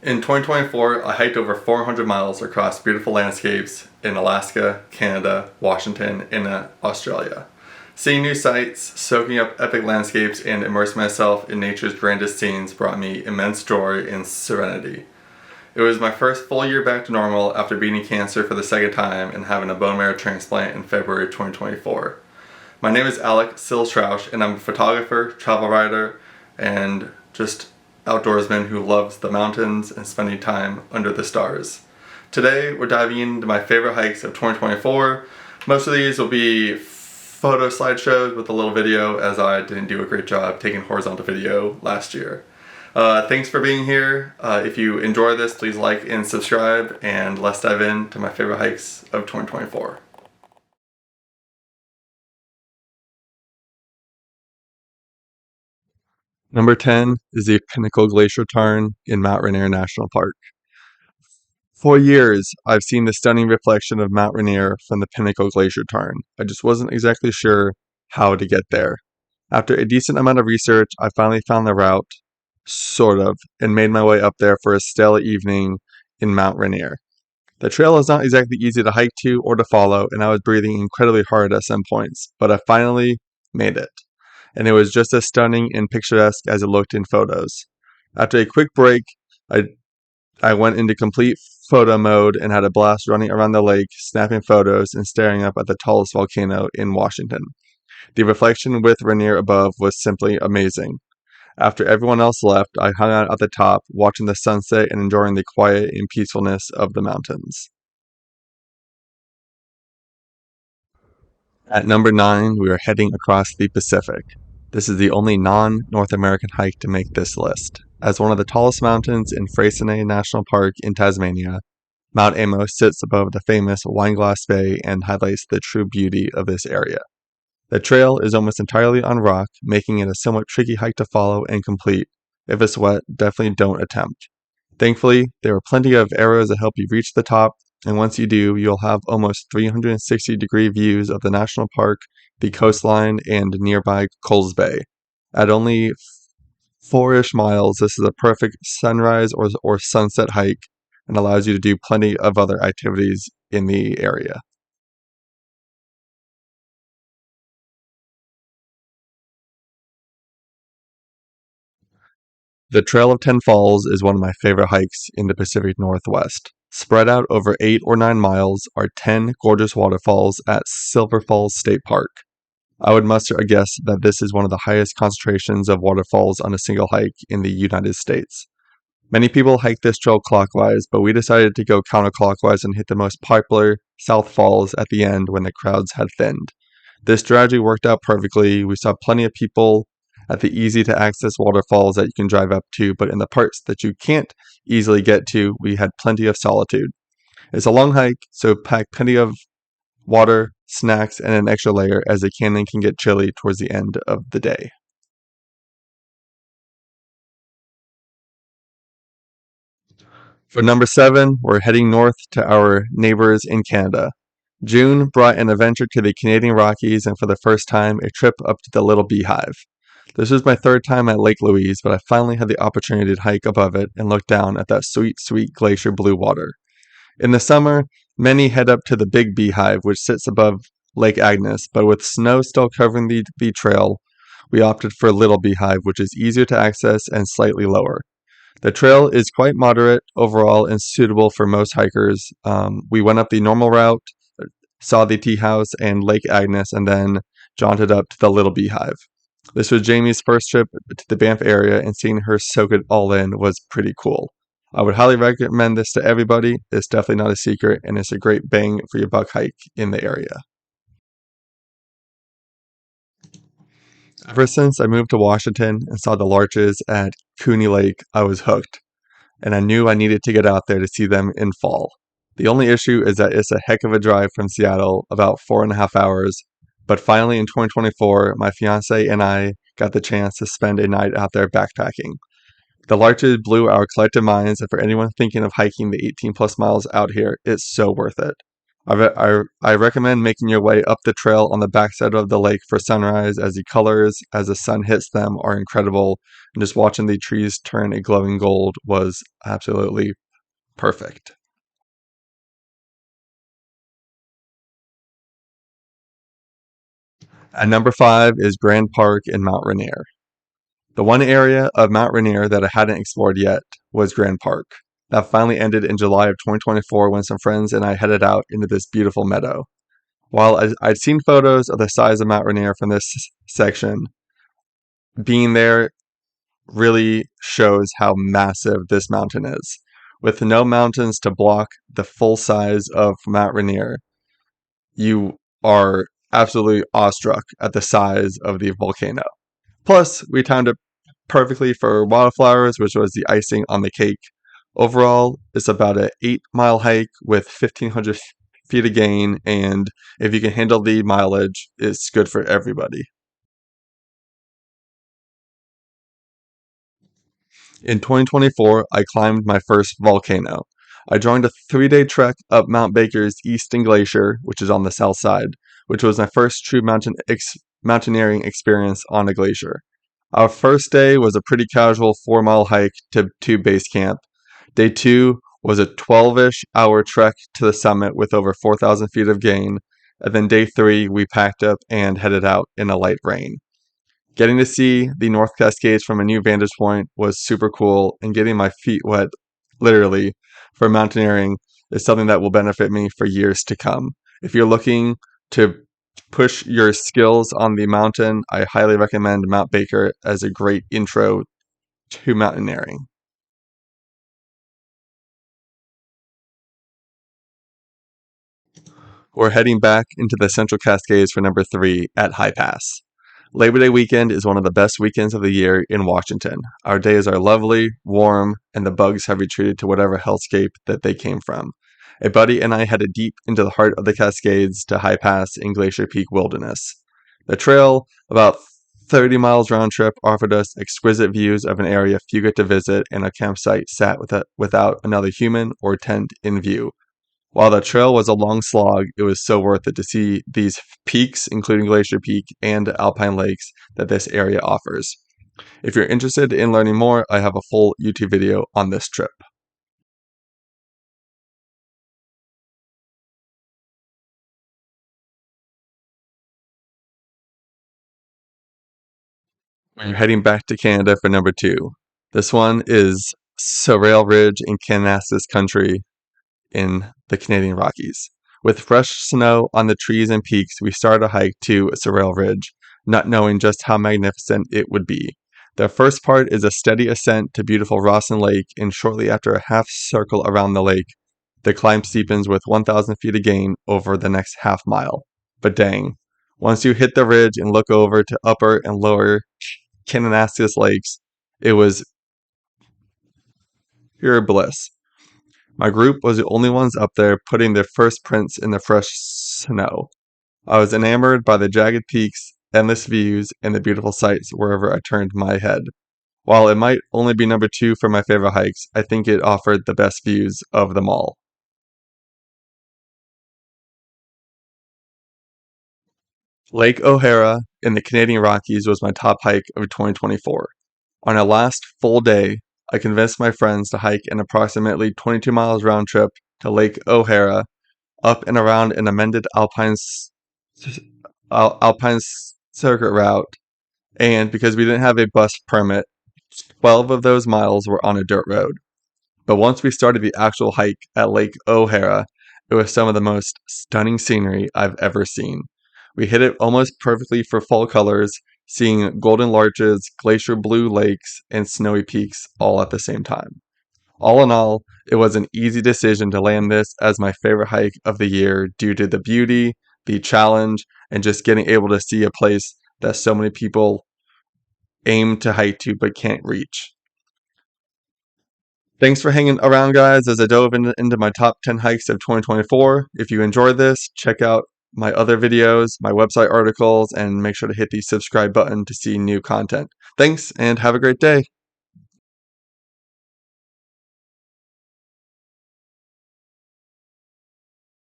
In 2024, I hiked over 400 miles across beautiful landscapes in Alaska, Canada, Washington, and Australia. Seeing new sights, soaking up epic landscapes, and immersing myself in nature's grandest scenes brought me immense joy and serenity. It was my first full year back to normal after beating cancer for the second time and having a bone marrow transplant in February 2024. My name is Sills-Trausch, and I'm a photographer, travel writer, and just outdoorsman who loves the mountains and spending time under the stars. Today, we're diving into my favorite hikes of 2024. Most of these will be photo slideshows with a little video, as I didn't do a great job taking horizontal video last year. Thanks for being here. If you enjoy this, please like and subscribe, and let's dive into my favorite hikes of 2024. Number 10 is the Pinnacle Glacier Tarn in Mount Rainier National Park. For years, I've seen the stunning reflection of Mount Rainier from the Pinnacle Glacier Tarn. I just wasn't exactly sure how to get there. After a decent amount of research, I finally found the route, sort of, and made my way up there for a stellar evening in Mount Rainier. The trail is not exactly easy to hike to or to follow, and I was breathing incredibly hard at some points, but I finally made it. And it was just as stunning and picturesque as it looked in photos. After a quick break, I went into complete photo mode and had a blast running around the lake, snapping photos and staring up at the tallest volcano in Washington. The reflection with Rainier above was simply amazing. After everyone else left, I hung out at the top, watching the sunset and enjoying the quiet and peacefulness of the mountains. At number 9, we are heading across the Pacific. This is the only non-North American hike to make this list. As one of the tallest mountains in Freycinet National Park in Tasmania, Mount Amos sits above the famous Wineglass Bay and highlights the true beauty of this area. The trail is almost entirely on rock, making it a somewhat tricky hike to follow and complete. If it's wet, definitely don't attempt. Thankfully, there are plenty of arrows that help you reach the top, and once you do, you'll have almost 360-degree views of the national park, the coastline, and nearby Coles Bay. At only 4-ish miles, this is a perfect sunrise or sunset hike and allows you to do plenty of other activities in the area. The Trail of Ten Falls is one of my favorite hikes in the Pacific Northwest. Spread out over 8 or 9 miles are 10 gorgeous waterfalls at Silver Falls State Park. I would muster a guess that this is one of the highest concentrations of waterfalls on a single hike in the United States. Many people hike this trail clockwise, but we decided to go counterclockwise and hit the most popular South Falls at the end when the crowds had thinned. This strategy worked out perfectly. We saw plenty of people at the easy to access waterfalls that you can drive up to, but in the parts that you can't easily get to, we had plenty of solitude. It's a long hike, so pack plenty of water, snacks, and an extra layer as the canyon can get chilly towards the end of the day. For number 7, we're heading north to our neighbors in Canada. June brought an adventure to the Canadian Rockies and for the first time a trip up to the Little Beehive. This was my third time at Lake Louise, but I finally had the opportunity to hike above it and look down at that sweet, sweet glacier blue water. In the summer, many head up to the Big Beehive, which sits above Lake Agnes, but with snow still covering the trail, we opted for Little Beehive, which is easier to access and slightly lower. The trail is quite moderate overall and suitable for most hikers. We went up the normal route, saw the tea house and Lake Agnes, and then jaunted up to the Little Beehive. This was Jamie's first trip to the Banff area, and seeing her soak it all in was pretty cool. I would highly recommend this to everybody. It's definitely not a secret, and it's a great bang for your buck hike in the area. Ever since I moved to Washington and saw the larches at Cooney Lake, I was hooked, and I knew I needed to get out there to see them in fall. The only issue is that it's a heck of a drive from Seattle, about 4.5 hours, but finally in 2024, my fiance and I got the chance to spend a night out there backpacking. The larches blew our collective minds, and for anyone thinking of hiking the 18 plus miles out here, it's so worth it. I recommend making your way up the trail on the backside of the lake for sunrise, as the colors as the sun hits them are incredible, and just watching the trees turn a glowing gold was absolutely perfect. At number 5 is Grand Park in Mount Rainier. The one area of Mount Rainier that I hadn't explored yet was Grand Park. That finally ended in July of 2024 when some friends and I headed out into this beautiful meadow. While I'd seen photos of the size of Mount Rainier from this section, being there really shows how massive this mountain is. With no mountains to block the full size of Mount Rainier, you are absolutely awestruck at the size of the volcano. Plus, we timed it perfectly for wildflowers, which was the icing on the cake. Overall, it's about an 8-mile hike with 1,500 feet of gain, and if you can handle the mileage, it's good for everybody. In 2024, I climbed my first volcano. I joined a 3-day trek up Mount Baker's Easton Glacier, which is on the south side, which was my first true mountaineering experience on a glacier. Our first day was a pretty casual 4-mile hike to base camp. Day 2 was a 12-ish hour trek to the summit with over 4,000 feet of gain, and then day 3 we packed up and headed out in a light rain. Getting to see the North Cascades from a new vantage point was super cool, and getting my feet wet, literally, for mountaineering is something that will benefit me for years to come. If you're looking to push your skills on the mountain, I highly recommend Mount Baker as a great intro to mountaineering. We're heading back into the Central Cascades for number 3 at High Pass. Labor Day weekend is one of the best weekends of the year in Washington. Our days are lovely, warm, and the bugs have retreated to whatever hellscape that they came from. A buddy and I headed deep into the heart of the Cascades to High Pass in Glacier Peak Wilderness. The trail, about 30 miles round trip, offered us exquisite views of an area few get to visit, and a campsite sat without another human or tent in view. While the trail was a long slog, it was so worth it to see these peaks, including Glacier Peak and Alpine Lakes, that this area offers. If you're interested in learning more, I have a full YouTube video on this trip. We're heading back to Canada for number 2. This one is Sorel Ridge in Kananaskis Country in the Canadian Rockies. With fresh snow on the trees and peaks, we started a hike to Sorel Ridge, not knowing just how magnificent it would be. The first part is a steady ascent to beautiful Rawson Lake, and shortly after a half circle around the lake, the climb steepens with 1,000 feet of gain over the next half mile. But dang, once you hit the ridge and look over to upper and lower Kananaskis lakes, it was pure bliss. My group was the only ones up there putting their first prints in the fresh snow. I was enamored by the jagged peaks, endless views, and the beautiful sights wherever I turned my head. While it might only be number 2 for my favorite hikes, I think it offered the best views of them all. Lake O'Hara in the Canadian Rockies was my top hike of 2024. On our last full day, I convinced my friends to hike an approximately 22 miles round trip to Lake O'Hara, up and around an amended Alpine circuit route, and because we didn't have a bus permit, 12 of those miles were on a dirt road. But once we started the actual hike at Lake O'Hara, it was some of the most stunning scenery I've ever seen. We hit it almost perfectly for fall colors, seeing golden larches, glacier blue lakes, and snowy peaks all at the same time. All in all, it was an easy decision to land this as my favorite hike of the year due to the beauty, the challenge, and just getting able to see a place that so many people aim to hike to but can't reach. Thanks for hanging around, guys, as I dove into my top 10 hikes of 2024. If you enjoyed this, check out my other videos, my website articles, and make sure to hit the subscribe button to see new content. Thanks, and have a great day.